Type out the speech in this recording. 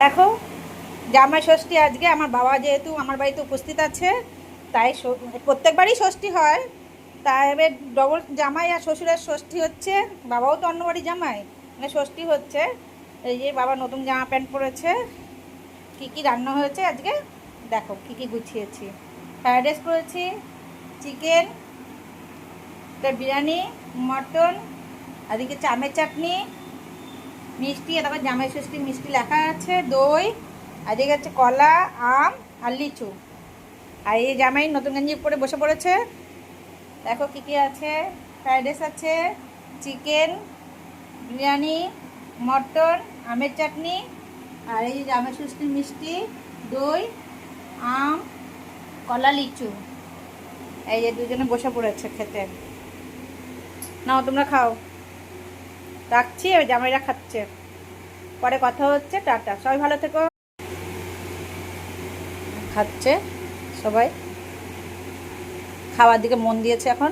দেখো, জামাই ষষ্ঠী আজকে। আমার বাবা যেহেতু আমার বাড়িতে উপস্থিত আছে, তাই প্রত্যেকবারই ষষ্ঠী হয়। তাই এবার ডবল জামাই আর শ্বশুরের ষষ্ঠী হচ্ছে। বাবাও তো অন্য বাড়ি জামাই, মানে ষষ্ঠী হচ্ছে। এই যে বাবা নতুন জামা প্যান্ট পরেছে। কী কী রান্না হয়েছে আজকে দেখো, কী কী গুছিয়েছি। ফ্রায়েড রাইস করেছি, চিকেন, বিরিয়ানি, মটন, এদিকে আমের চাটনি, মিষ্টি, তারপর জামাই ষষ্ঠী মিষ্টি লেখা আছে, দই, আর এদিকে হচ্ছে কলা, আম আর লিচু। আর এই জামাই নতুন গেঞ্জি পরে বসে পড়েছে। দেখো কী কী আছে। ফ্রায়েড রাইস আছে, চিকেন, বিরিয়ানি, মটন, আমের চাটনি, আর এই জামাই ষষ্ঠীর মিষ্টি, দই, আম, কলা, লিচু। এই যে দুজনে বসে পড়েছে খেতে। নাও তোমরা খাও। রাখছি, ওই জামাইরা খাচ্ছে। পরে কথা হচ্ছে, টাটা, সবাই ভালো থেকো। খাচ্ছে সবাই, খাওয়ার দিকে মন দিয়েছে এখন।